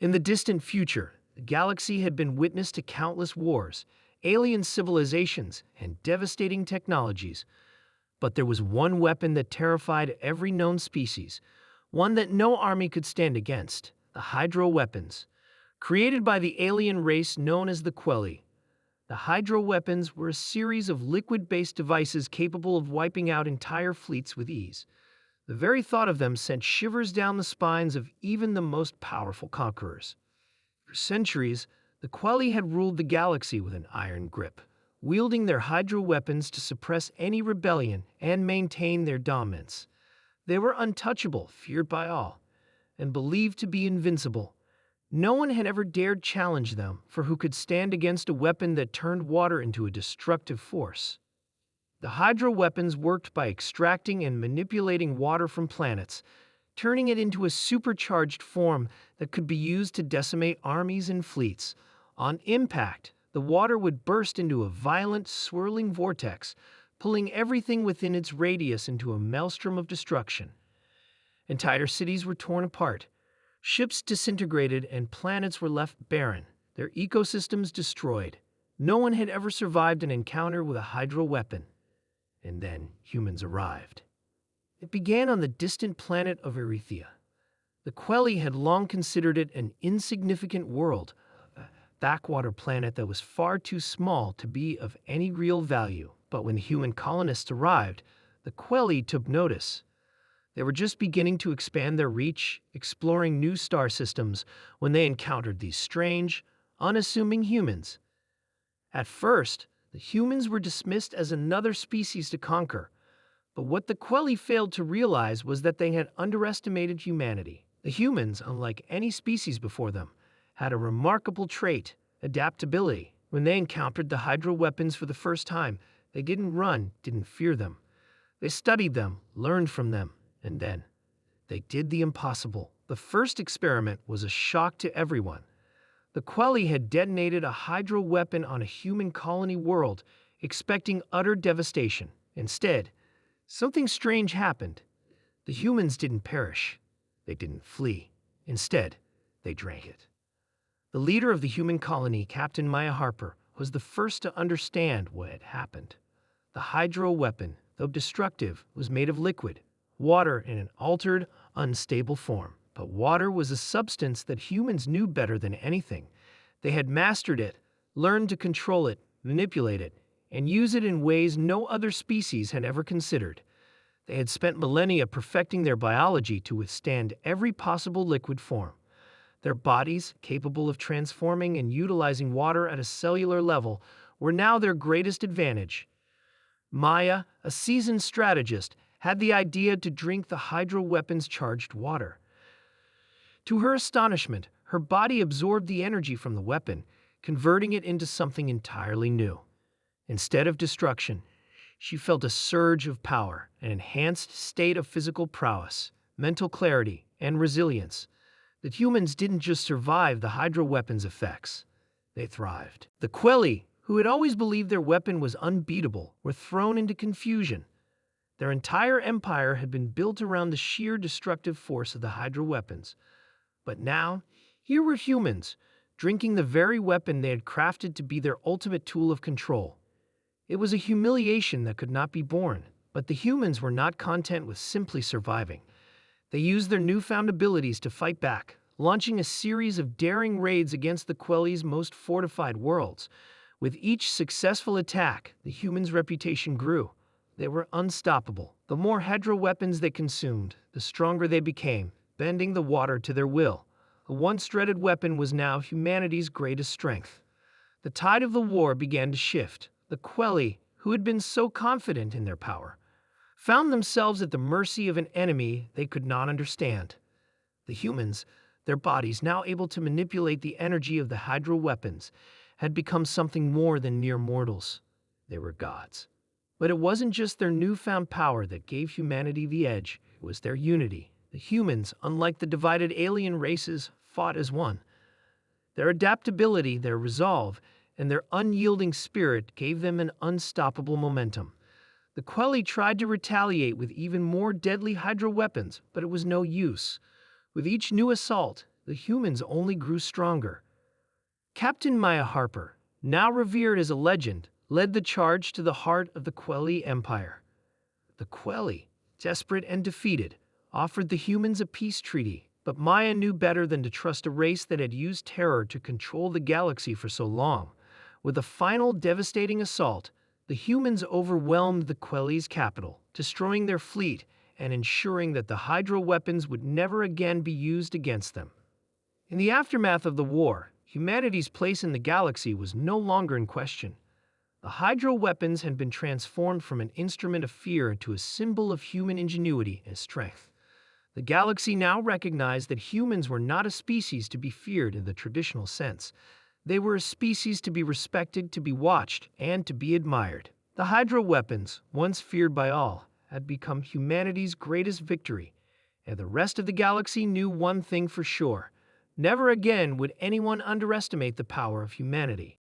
In the distant future, the galaxy had been witness to countless wars, alien civilizations, and devastating technologies. But there was one weapon that terrified every known species, one that no army could stand against: the hydro weapons. Created by the alien race known as the Quelli, the hydro weapons were a series of liquid-based devices capable of wiping out entire fleets with ease. The very thought of them sent shivers down the spines of even the most powerful conquerors. For centuries, the Quelli had ruled the galaxy with an iron grip, wielding their hydro weapons to suppress any rebellion and maintain their dominance. They were untouchable, feared by all, and believed to be invincible. No one had ever dared challenge them, for who could stand against a weapon that turned water into a destructive force? The hydro weapons worked by extracting and manipulating water from planets, turning it into a supercharged form that could be used to decimate armies and fleets. On impact, the water would burst into a violent, swirling vortex, pulling everything within its radius into a maelstrom of destruction. Entire cities were torn apart. Ships disintegrated and planets were left barren, their ecosystems destroyed. No one had ever survived an encounter with a hydro weapon. And then humans arrived. It began on the distant planet of Erythea. The Quelli had long considered it an insignificant world, a backwater planet that was far too small to be of any real value. But when the human colonists arrived, the Quelli took notice. They were just beginning to expand their reach, exploring new star systems, when they encountered these strange, unassuming humans. At first, the humans were dismissed as another species to conquer, but what the Quelli failed to realize was that they had underestimated humanity. The humans, unlike any species before them, had a remarkable trait: adaptability. When they encountered the hydro weapons for the first time, they didn't run, didn't fear them. They studied them, learned from them, and then they did the impossible. The first experiment was a shock to everyone. The Quelli had detonated a hydro weapon on a human colony world, expecting utter devastation. Instead, something strange happened. The humans didn't perish. They didn't flee. Instead, they drank it. The leader of the human colony, Captain Maya Harper, was the first to understand what had happened. The hydro weapon, though destructive, was made of liquid, water in an altered, unstable form. But water was a substance that humans knew better than anything. They had mastered it, learned to control it, manipulate it, and use it in ways no other species had ever considered. They had spent millennia perfecting their biology to withstand every possible liquid form. Their bodies, capable of transforming and utilizing water at a cellular level, were now their greatest advantage. Maya, a seasoned strategist, had the idea to drink the hydro weapon's charged water. To her astonishment, her body absorbed the energy from the weapon, converting it into something entirely new. Instead of destruction, she felt a surge of power, an enhanced state of physical prowess, mental clarity, and resilience. The humans didn't just survive the hydro weapon's effects, they thrived. The Quelli, who had always believed their weapon was unbeatable, were thrown into confusion. Their entire empire had been built around the sheer destructive force of the hydro weapons. But now, here were humans, drinking the very weapon they had crafted to be their ultimate tool of control. It was a humiliation that could not be borne, but the humans were not content with simply surviving. They used their newfound abilities to fight back, launching a series of daring raids against the Quelli's most fortified worlds. With each successful attack, the humans' reputation grew. They were unstoppable. The more hydro weapons they consumed, the stronger they became, bending the water to their will. A once dreaded weapon was now humanity's greatest strength. The tide of the war began to shift. The Quelli, who had been so confident in their power, found themselves at the mercy of an enemy they could not understand. The humans, their bodies now able to manipulate the energy of the hydro weapons, had become something more than mere mortals. They were gods. But it wasn't just their newfound power that gave humanity the edge, it was their unity. The humans, unlike the divided alien races, fought as one. Their adaptability, their resolve, and their unyielding spirit gave them an unstoppable momentum. The Quelli tried to retaliate with even more deadly hydro weapons, but it was no use. With each new assault, the humans only grew stronger. Captain Maya Harper, now revered as a legend, led the charge to the heart of the Quelly Empire. The Quelly, desperate and defeated, offered the humans a peace treaty, but Maya knew better than to trust a race that had used terror to control the galaxy for so long. With a final devastating assault, the humans overwhelmed the Quelly's capital, destroying their fleet and ensuring that the hydro weapons would never again be used against them. In the aftermath of the war, humanity's place in the galaxy was no longer in question. The hydro weapons had been transformed from an instrument of fear to a symbol of human ingenuity and strength. The galaxy now recognized that humans were not a species to be feared in the traditional sense. They were a species to be respected, to be watched, and to be admired. The hydro weapons, once feared by all, had become humanity's greatest victory, and the rest of the galaxy knew one thing for sure: never again would anyone underestimate the power of humanity.